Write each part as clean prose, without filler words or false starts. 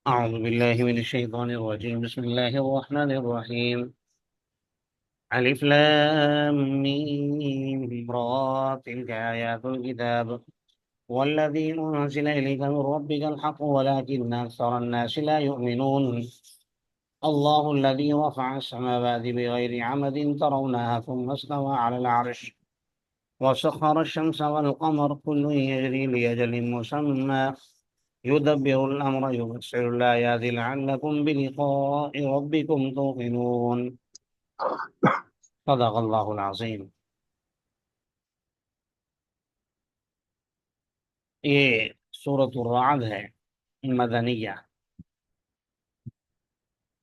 أعوذ بالله من الشيطان الرجيم. بسم الله الرحمن الرحيم. ألف لام ميم را، تلك آيات الكتاب والذي أنزل إليك من ربك الحق ولكن أكثر الناس لا يؤمنون. الله الذي رفع السماوات بغير عمد ترونها ثم استوى على العرش وسخر الشمس والقمر كل يجري لأجل مسمى يدبر الأمر يفسر الآيات لعلكم بلقاء ربكم توقنون. صدق الله العظيم. یہ سورۃ الرعد ہے، مدنیہ،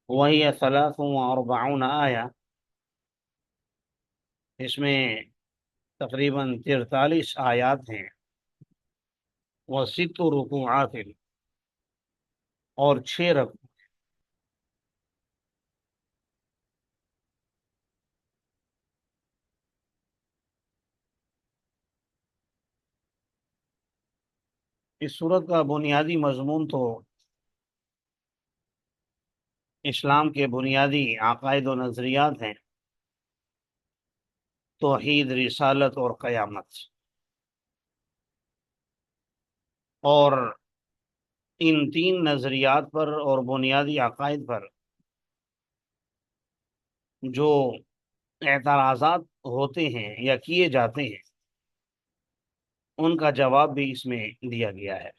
وہی 43 آیہ. اس میں تقریباً 43 آیات ہیں، وست رکوعات، اور 6 رکوع. اس سورت کا بنیادی مضمون تو اسلام کے بنیادی عقائد و نظریات ہیں: توحید، رسالت اور قیامت. اور ان 3 نظریات پر اور بنیادی عقائد پر جو اعتراضات ہوتے ہیں یا کیے جاتے ہیں، ان کا جواب بھی اس میں دیا گیا ہے.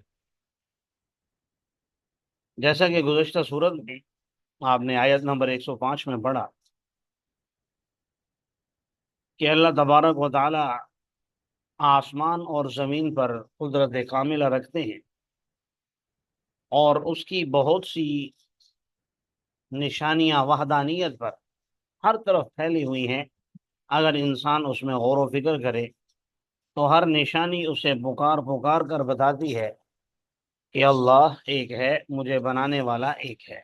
جیسا کہ گزشتہ صورت میں آپ نے آیت نمبر 105 میں پڑھا کہ اللہ تبارک و تعالی آسمان اور زمین پر قدرت کاملہ رکھتے ہیں، اور اس کی بہت سی نشانیاں وحدانیت پر ہر طرف پھیلی ہوئی ہیں. اگر انسان اس میں غور و فکر کرے تو ہر نشانی اسے پکار پکار کر بتاتی ہے کہ اللہ ایک ہے، مجھے بنانے والا ایک ہے.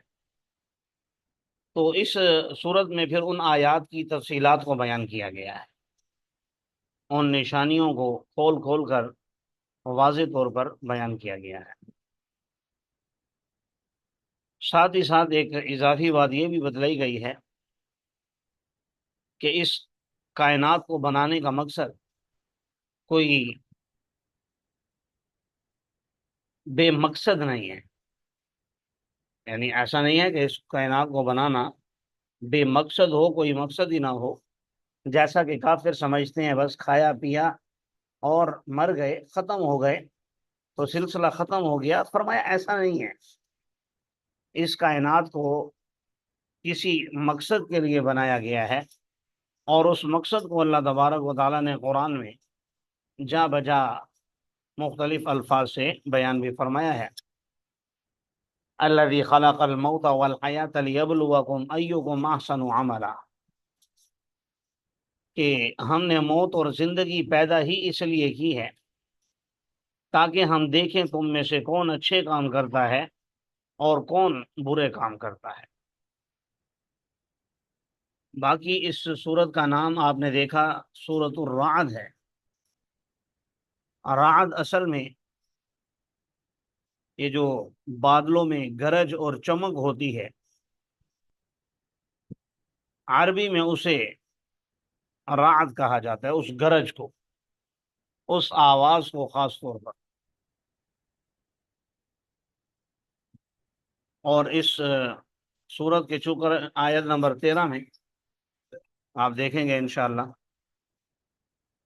تو اس صورت میں پھر ان آیات کی تفصیلات کو بیان کیا گیا ہے، ان نشانیوں کو کھول کھول کر واضح طور پر بیان کیا گیا ہے. ساتھ ہی ساتھ ایک اضافی بات یہ بھی بتلائی گئی ہے کہ اس کائنات کو بنانے کا مقصد کوئی بے مقصد نہیں ہے. یعنی ایسا نہیں ہے کہ اس کائنات کو بنانا بے مقصد ہو، کوئی مقصد ہی نہ ہو، جیسا کہ کافر سمجھتے ہیں بس کھایا پیا اور مر گئے، ختم ہو گئے تو سلسلہ ختم ہو گیا. فرمایا ایسا نہیں ہے. اس کائنات کو کسی مقصد کے لیے بنایا گیا ہے، اور اس مقصد کو اللہ تبارک و تعالیٰ نے قرآن میں جا بجا مختلف الفاظ سے بیان بھی فرمایا ہے. الذی خلق الموت والحیات لیبلوکم ایکم احسن عملا، کہ ہم نے موت اور زندگی پیدا ہی اس لیے کی ہے تاکہ ہم دیکھیں تم میں سے کون اچھے کام کرتا ہے اور کون برے کام کرتا ہے. باقی اس سورت کا نام آپ نے دیکھا سورۃ الرعد ہے. رعد اصل میں یہ جو بادلوں میں گرج اور چمک ہوتی ہے، عربی میں اسے رعد کہا جاتا ہے، اس گرج کو، اس آواز کو خاص طور پر. اور اس سورت کے چونکہ آیت نمبر 13 میں آپ دیکھیں گے انشاءاللہ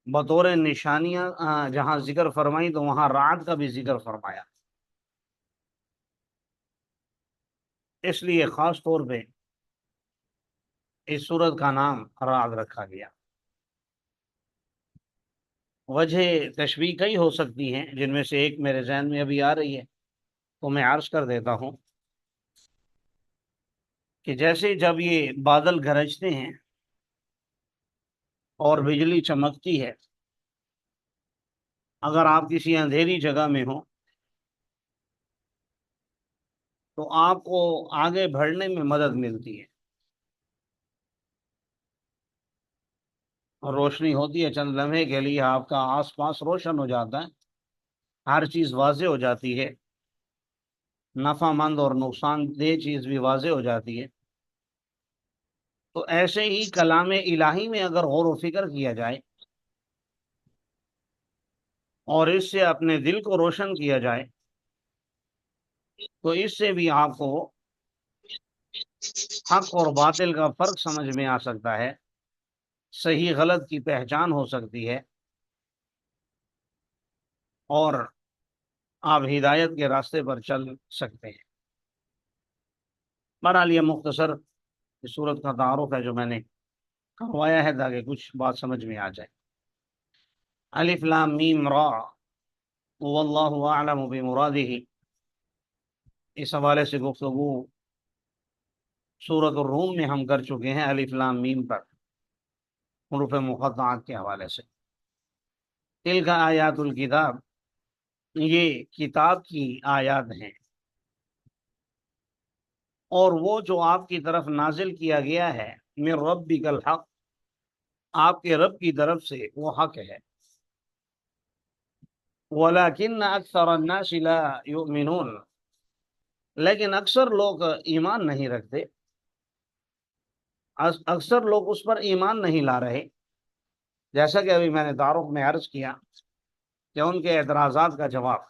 بطور نشانیاں جہاں ذکر فرمائی تو وہاں رعد کا بھی ذکر فرمایا. اس لیے خاص طور پہ اس سورت کا نام رعد رکھا گیا. وجہ تشبیہ کئی ہو سکتی ہیں، جن میں سے ایک میرے ذہن میں ابھی آ رہی ہے تو میں عرض کر دیتا ہوں کہ جیسے جب یہ بادل گرجتے ہیں اور بجلی چمکتی ہے، اگر آپ کسی اندھیری جگہ میں ہوں تو آپ کو آگے بڑھنے میں مدد ملتی ہے. روشنی ہوتی ہے چند لمحے کے لیے، آپ کا آس پاس روشن ہو جاتا ہے، ہر چیز واضح ہو جاتی ہے. نفع مند اور نقصان دہ چیز بھی واضح ہو جاتی ہے۔ تو ایسے ہی کلام الہی میں اگر غور و فکر کیا جائے اور اس سے اپنے دل کو روشن کیا جائے تو اس سے بھی آپ کو حق اور باطل کا فرق سمجھ میں آ سکتا ہے، صحیح غلط کی پہچان ہو سکتی ہے، اور آپ ہدایت کے راستے پر چل سکتے ہیں۔ بہرحال یہ مختصر اس صورت کا تعارف ہے جو میں نے کروایا ہے تاکہ کچھ بات سمجھ میں آ جائے۔ الف لام میم را واللہ اعلم بمرادہ، اس حوالے سے گفتگو سورۃ الروم میں ہم کر چکے ہیں، الف لام میم پر حروف مقطعات کے حوالے سے۔ تلک آیات الکتاب، یہ کتاب کی آیات ہیں، اور وہ جو آپ کی طرف نازل کیا گیا ہے، من ربک الحق، آپ کے رب کی طرف سے وہ حق ہے۔ ولیکن اکثر الناس لا یؤمنون، لیکن اکثر لوگ ایمان نہیں رکھتے، اکثر لوگ اس پر ایمان نہیں لا رہے، جیسا کہ ابھی میں نے تعارف میں عرض کیا کہ ان کے اعتراضات کا جواب،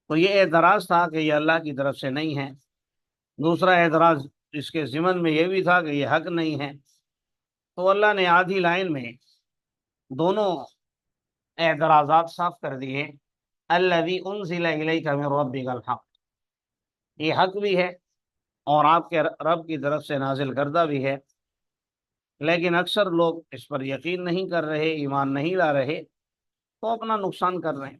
تو یہ اعتراض تھا کہ یہ اللہ کی طرف سے نہیں ہے، دوسرا اعتراض اس کے ضمن میں یہ بھی تھا کہ یہ حق نہیں ہے، تو اللہ نے آدھی لائن میں دونوں اعتراضات صاف کر دیے۔ الذی انزل الیک من ربک الحق، یہ حق بھی ہے اور آپ کے رب کی طرف سے نازل کردہ بھی ہے، لیکن اکثر لوگ اس پر یقین نہیں کر رہے، ایمان نہیں لا رہے، تو اپنا نقصان کر رہے ہیں۔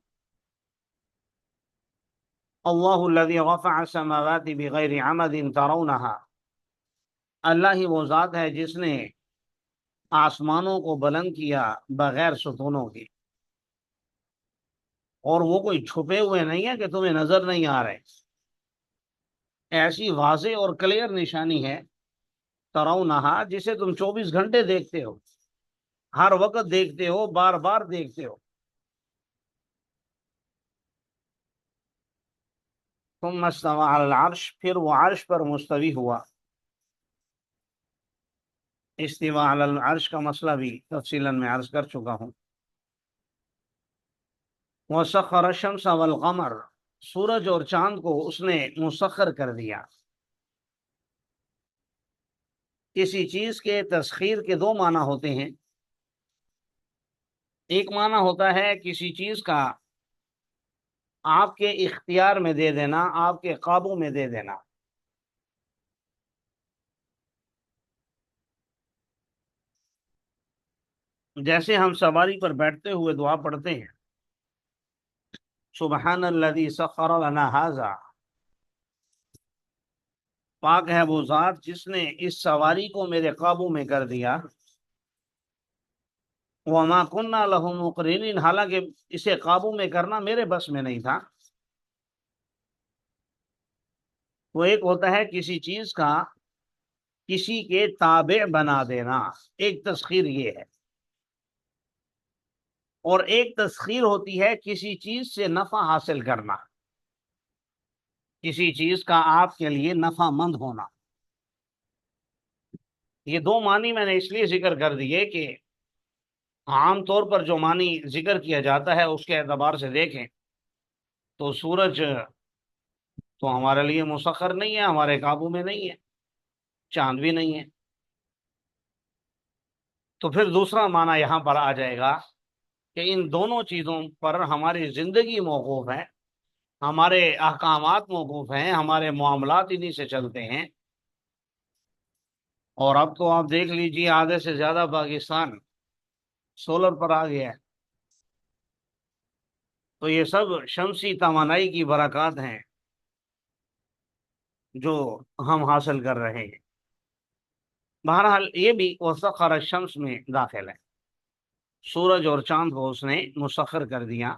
اللہ الذی رفع السماوات بغیر عمد ترونها، اللہ ہی وہ ذات ہے جس نے آسمانوں کو بلند کیا بغیر ستونوں کے، اور وہ کوئی چھپے ہوئے نہیں ہے کہ تمہیں نظر نہیں آ رہے، ایسی واضح اور کلیئر نشانی ہے ترونہا، جسے تم 24 گھنٹے دیکھتے ہو، ہر وقت دیکھتے ہو، بار بار دیکھتے ہو۔ ثم استوى على العرش، پھر وہ عرش پر مستوی ہوا۔ استواء علی العرش کا مسئلہ بھی تفصیلا میں عرض کر چکا ہوں۔ وسخر الشمس والقمر، سورج اور چاند کو اس نے مسخر کر دیا۔ کسی چیز کے تسخیر کے دو معنی ہوتے ہیں، ایک معنی ہوتا ہے کسی چیز کا آپ کے اختیار میں دے دینا، آپ کے قابو میں دے دینا۔ جیسے ہم سواری پر بیٹھتے ہوئے دعا پڑھتے ہیں، سبحان الذی سخر لنا ھذا، پاک ہے وہ ذات جس نے اس سواری کو میرے قابو میں کر دیا۔ وما كنا له مقرنین، حالانکہ اسے قابو میں کرنا میرے بس میں نہیں تھا۔ وہ ایک ہوتا ہے کسی چیز کا کسی کے تابع بنا دینا، ایک تسخیر یہ ہے، اور ایک تسخیر ہوتی ہے کسی چیز سے نفع حاصل کرنا، کسی چیز کا آپ کے لیے نفع مند ہونا۔ یہ دو معنی میں نے اس لیے ذکر کر دیے کہ عام طور پر جو معنی ذکر کیا جاتا ہے اس کے اعتبار سے دیکھیں تو سورج تو ہمارے لیے مسخر نہیں ہے، ہمارے قابو میں نہیں ہے، چاند بھی نہیں ہے، تو پھر دوسرا معنی یہاں پر آ جائے گا کہ ان دونوں چیزوں پر ہماری زندگی موقوف ہے، ہمارے احکامات موقوف ہیں، ہمارے معاملات انہی سے چلتے ہیں۔ اور اب تو آپ دیکھ لیجیے آدھے سے زیادہ پاکستان سولر پر آ گیا ہے، تو یہ سب شمسی توانائی کی برکات ہیں جو ہم حاصل کر رہے ہیں۔ بہرحال یہ بھی وسخر الشمس میں داخل ہے، سورج اور چاند کو اس نے مسخر کر دیا۔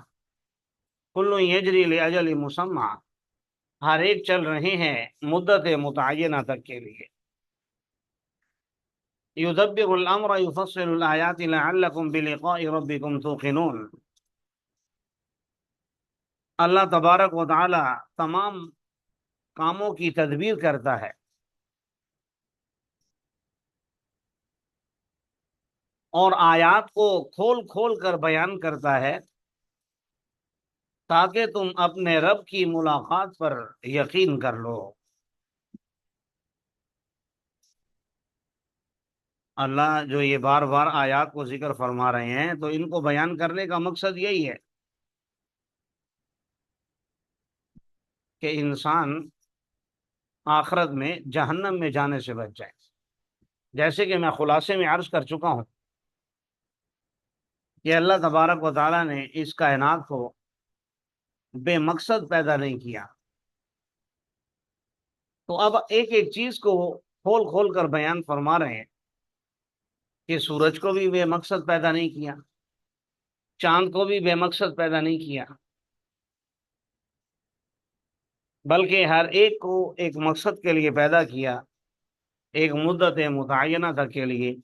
کل یجری لاجل مسمى، ہر ایک چل رہے ہیں مدت متعینہ تک کے لیے۔ یدبر الامر یفصل الآیات لعلکم بلقاء ربکم توقنون، اللہ تبارک و تعالی تمام کاموں کی تدبیر کرتا ہے اور آیات کو کھول کھول کر بیان کرتا ہے تاکہ تم اپنے رب کی ملاقات پر یقین کر لو۔ اللہ جو یہ بار بار آیات کو ذکر فرما رہے ہیں تو ان کو بیان کرنے کا مقصد یہی ہے کہ انسان آخرت میں جہنم میں جانے سے بچ جائے۔ جیسے کہ میں خلاصے میں عرض کر چکا ہوں کہ اللہ تبارک و تعالیٰ نے اس کائنات کو بے مقصد پیدا نہیں کیا، تو اب ایک ایک چیز کو کھول کھول کر بیان فرما رہے ہیں کہ سورج کو بھی بے مقصد پیدا نہیں کیا، چاند کو بھی بے مقصد پیدا نہیں کیا، بلکہ ہر ایک کو ایک مقصد کے لیے پیدا کیا، ایک مدت متعینہ تک کے لیے۔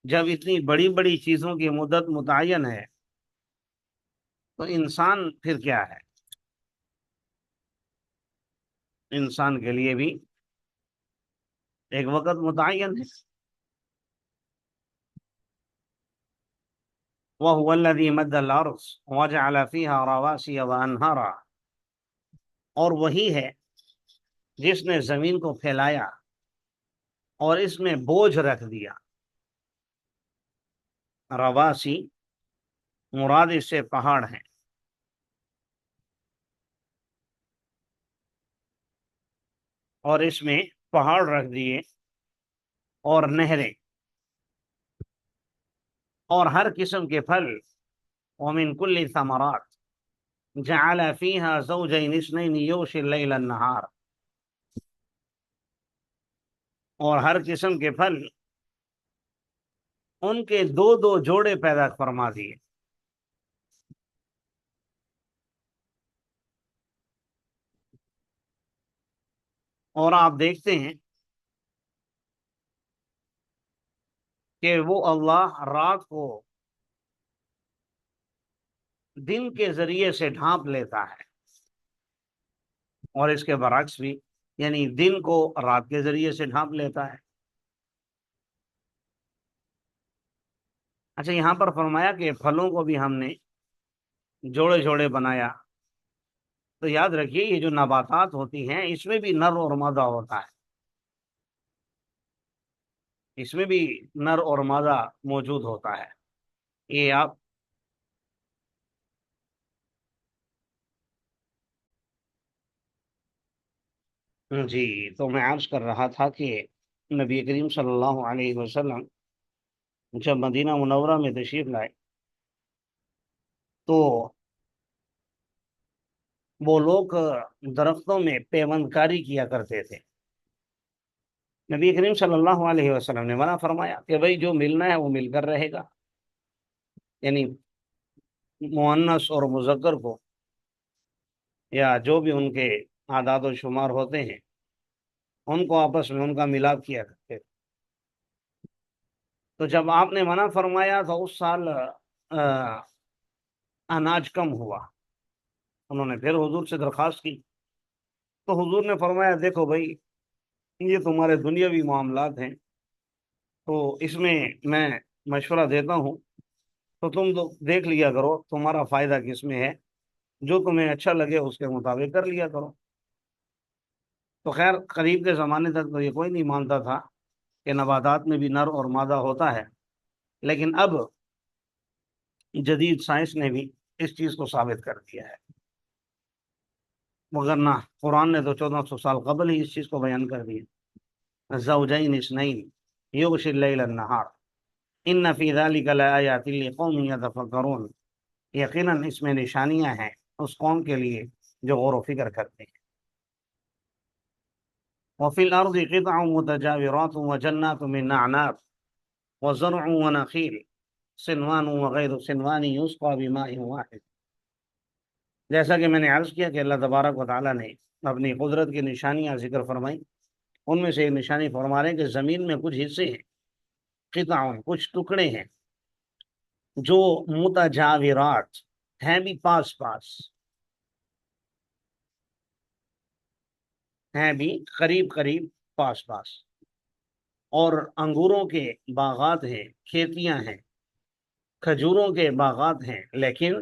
جب اتنی بڑی بڑی چیزوں کی مدت متعین ہے تو انسان پھر کیا ہے؟ انسان کے لیے بھی ایک وقت متعین ہے۔ وَهُوَ الَّذِي مَدَّ الْأَرْضَ وَجَعَلَ فِيهَا رَوَاسِيَ وَأَنْهَارًا، اور وہی ہے جس نے زمین کو پھیلایا اور اس میں بوجھ رکھ دیا۔ رواسی مراد اس سے پہاڑ ہیں، اور اس میں پہاڑ رکھ دیے اور نہریں اور ہر قسم کے پھل۔ وَمِن كُلِّ ثَمَرَاتٍ جَعَلَ فِيهَا زَوْجَيْنِ اثْنَيْنِ يُغْشِي اللَّيْلَ النَّهَارَ، اور ہر قسم کے پھل ان کے دو دو جوڑے پیدا فرما دیے۔ اور آپ دیکھتے ہیں کہ وہ اللہ رات کو دن کے ذریعے سے ڈھانپ لیتا ہے، اور اس کے برعکس بھی، یعنی دن کو رات کے ذریعے سے ڈھانپ لیتا ہے۔ اچھا، یہاں پر فرمایا کہ پھلوں کو بھی ہم نے جوڑے جوڑے بنایا، تو یاد رکھیے یہ جو نباتات ہوتی ہیں اس میں بھی نر اور مادہ ہوتا ہے، اس میں بھی نر اور مادہ موجود ہوتا ہے۔ یہ آپ جی، تو میں عرض کر رہا تھا کہ نبی کریم صلی اللہ علیہ وسلم جب مدینہ منورہ میں تشریف لائے تو وہ لوگ درختوں میں پیوند کاری کیا کرتے تھے۔ نبی کریم صلی اللہ علیہ وسلم نے منع فرمایا کہ بھائی جو ملنا ہے وہ مل کر رہے گا، یعنی مؤنث اور مذکر کو یا جو بھی ان کے اعداد و شمار ہوتے ہیں ان کو آپس میں ان کا ملاپ کیا کرتے تھے۔ تو جب آپ نے منع فرمایا تو اس سال اناج کم ہوا، انہوں نے پھر حضور سے درخواست کی تو حضور نے فرمایا دیکھو بھائی یہ تمہارے دنیاوی معاملات ہیں، تو اس میں مشورہ دیتا ہوں، تو تم تو دیکھ لیا کرو تمہارا فائدہ کس میں ہے، جو تمہیں اچھا لگے اس کے مطابق کر لیا کرو۔ تو خیر قریب کے زمانے تک تو یہ کوئی نہیں مانتا تھا کہ نباتات میں بھی نر اور مادہ ہوتا ہے، لیکن اب جدید سائنس نے بھی اس چیز کو ثابت کر دیا ہے، مگر نہ قرآن نے تو 1400 سال قبل ہی اس چیز کو بیان کر دیا۔ زوجین اثنین یغشی اللیل النہار ان فی ذلک لآیات لقوم یتفکرون، یقیناً اس میں نشانیاں ہیں اس قوم کے لیے جو غور و فکر کرتے ہیں۔ وفی الارض قطع متجاورات وجنات من اعناب وزرع ونخیل صنوان وغیر صنوان یسقى بماء واحد۔ جیسا کہ میں نے عرض کیا کہ اللہ تبارک و تعالیٰ نے اپنی قدرت کی نشانیاں ذکر فرمائی، ان میں سے ایک نشانی فرما رہے ہیں کہ زمین میں کچھ حصے ہیں، قطع کچھ ٹکڑے ہیں جو متجاورات ہیں بھی پاس پاس، ہیں بھی قریب قریب پاس پاس، اور انگوروں کے باغات ہیں، کھیتیاں ہیں، کھجوروں کے باغات ہیں، لیکن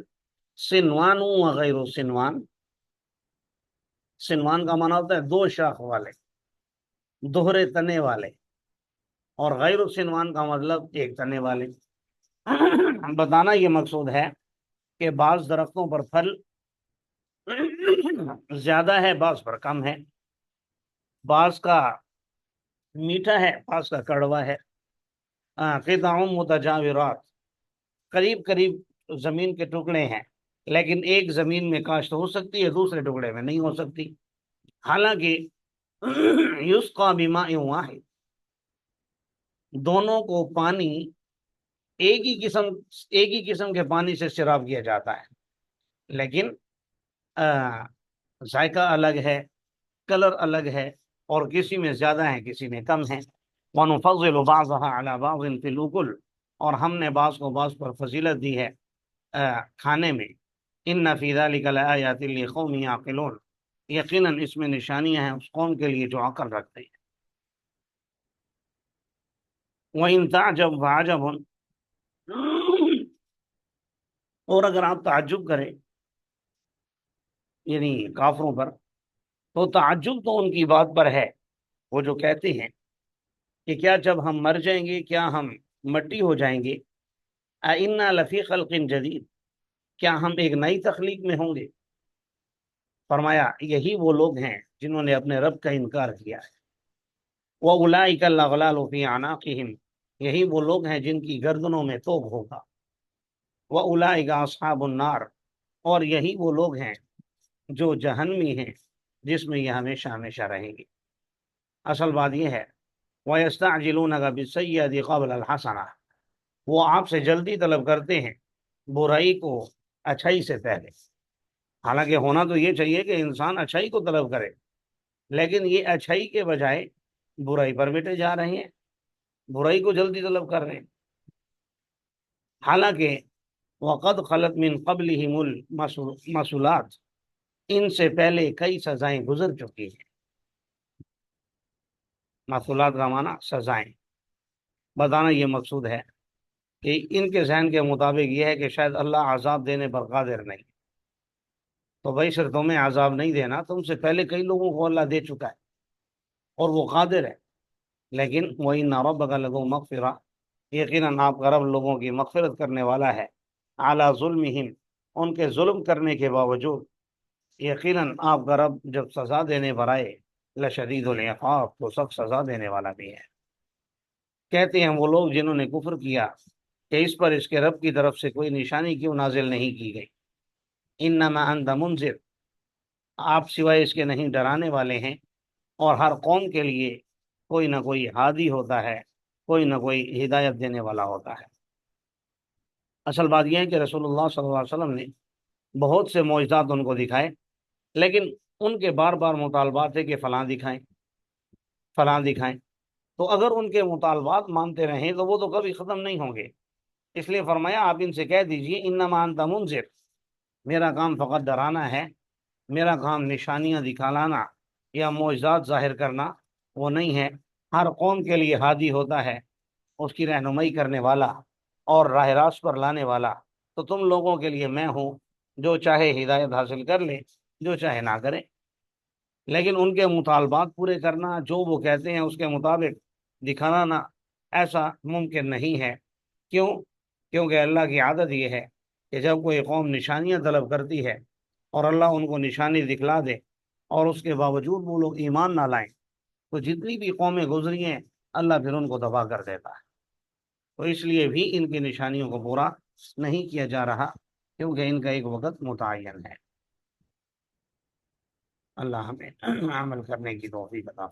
سنوان وغیرہ سنوان، سنوان کا معنی ہوتا ہے دو شاخ والے، دوہرے تنے والے، اور غیر سنوان کا مطلب ایک تنے والے۔ بتانا یہ مقصود ہے کہ بعض درختوں پر پھل زیادہ ہے، بعض پر کم ہے، بعض کا میٹھا ہے، بعض کا کڑوا ہے۔ قطع متجاورات، قریب قریب زمین کے ٹکڑے ہیں، لیکن ایک زمین میں کاشت ہو سکتی ہے، دوسرے ٹکڑے میں نہیں ہو سکتی۔ حالانکہ یسقا بماء واحد، دونوں کو پانی ایک ہی قسم کے پانی سے سیراب کیا جاتا ہے، لیکن ذائقہ الگ ہے، کلر الگ ہے، اور کسی میں زیادہ ہے، کسی میں کم ہے۔ وَنُفَضِّلُ بَعْضَهَا عَلَى بَعْضٍ فِي الْأُكُلِ، اور ہم نے بعض کو بعض پر فضیلت دی ہے کھانے میں۔ إِنَّ فِي ذَلِكَ لَآيَاتٍ لِقَوْمٍ يَعْقِلُونَ، یقیناً اس میں نشانیاں ہیں اس قوم کے لیے جو عقل رکھتے ہیں۔ وَإِن تَعْجَبْ فَعَجَبٌ، اور اگر آپ تعجب کریں یعنی کافروں پر، تو تعجب تو ان کی بات پر ہے، وہ جو کہتے ہیں کہ کیا جب ہم مر جائیں گے، کیا ہم مٹی ہو جائیں گے، أَإِنَّا لَفِي خَلْقٍ جَدِيدٍ، کیا ہم ایک نئی تخلیق میں ہوں گے؟ فرمایا یہی وہ لوگ ہیں جنہوں نے اپنے رب کا انکار کیا ہے۔ وَأُولَٰئِكَ الْأَغْلَالُ فِي أَعْنَاقِهِمْ، یہی وہ لوگ ہیں جن کی گردنوں میں توق ہوگا۔ وَأُولَٰئِكَ أَصْحَابُ النَّارِ، اور یہی وہ لوگ ہیں جو جہنمی ہیں، جس میں یہ ہمیشہ ہمیشہ رہیں گے۔ اصل بات یہ ہے وَيَسْتَعْجِلُونَكَ بِالسَّيِّئَةِ قَبْلَ الْحَسَنَةِ، وہ آپ سے جلدی طلب کرتے ہیں برائی کو اچھائی سے پہلے۔ حالانکہ ہونا تو یہ چاہیے کہ انسان اچھائی کو طلب کرے، لیکن یہ اچھائی کے بجائے برائی پر بیٹھے جا رہے ہیں، برائی کو جلدی طلب کر رہے ہیں۔ حالانکہ وَقَدْ خَلَتْ مِنْ قَبْلِهِمُ الْمَثُلَاتُ، ان سے پہلے کئی سزائیں گزر چکی ہیں۔ مثلات کا معنی سزائیں۔ بتانا یہ مقصود ہے کہ ان کے ذہن کے مطابق یہ ہے کہ شاید اللہ عذاب دینے پر قادر نہیں، تو بھائی صرف تمہیں عذاب نہیں دینا، تم سے پہلے کئی لوگوں کو اللہ دے چکا ہے اور وہ قادر ہے۔ لیکن وَإِنَّ رَبَّكَ لَذُو مَغْفِرَةٍ، یقیناً آپ کا رب لوگوں کی مغفرت کرنے والا ہے، عَلَى ظُلْمِهِمْ، ان کے ظلم کرنے کے باوجود، یقیناً آپ کا رب جب سزا دینے پر آئے لشدید العقاب، تو سخت سزا دینے والا بھی ہے۔ کہتے ہیں وہ لوگ جنہوں نے کفر کیا کہ اس پر اس کے رب کی طرف سے کوئی نشانی کیوں نازل نہیں کی گئی۔ انما انت منذر، آپ سوائے اس کے نہیں ڈرانے والے ہیں، اور ہر قوم کے لیے کوئی نہ کوئی ہادی ہوتا ہے، کوئی نہ کوئی ہدایت دینے والا ہوتا ہے۔ اصل بات یہ ہے کہ رسول اللہ صلی اللہ علیہ وسلم نے بہت سے معجزات ان کو دکھائے، لیکن ان کے بار بار مطالبات ہے کہ فلاں دکھائیں، فلاں دکھائیں، تو اگر ان کے مطالبات مانتے رہیں تو وہ تو کبھی ختم نہیں ہوں گے۔ اس لیے فرمایا آپ ان سے کہہ دیجئے انما انت منذر، میرا کام فقط ڈرانا ہے، میرا کام نشانیاں دکھانا یا معجزات ظاہر کرنا وہ نہیں ہے۔ ہر قوم کے لیے ہادی ہوتا ہے، اس کی رہنمائی کرنے والا اور راہ راست پر لانے والا، تو تم لوگوں کے لیے میں ہوں، جو چاہے ہدایت حاصل کر لے، جو چاہے نہ کرے۔ لیکن ان کے مطالبات پورے کرنا، جو وہ کہتے ہیں اس کے مطابق دکھانا نہ، ایسا ممکن نہیں ہے۔ کیوں؟ کیونکہ اللہ کی عادت یہ ہے کہ جب کوئی قوم نشانیاں طلب کرتی ہے اور اللہ ان کو نشانی دکھلا دے اور اس کے باوجود وہ لوگ ایمان نہ لائیں، تو جتنی بھی قومیں گزری ہیں اللہ پھر ان کو تباہ کر دیتا ہے۔ تو اس لیے بھی ان کی نشانیوں کو پورا نہیں کیا جا رہا، کیونکہ ان کا ایک وقت متعین ہے۔ اللہ ہمیں عمل کرنے کی توفیق عطا فرمائے۔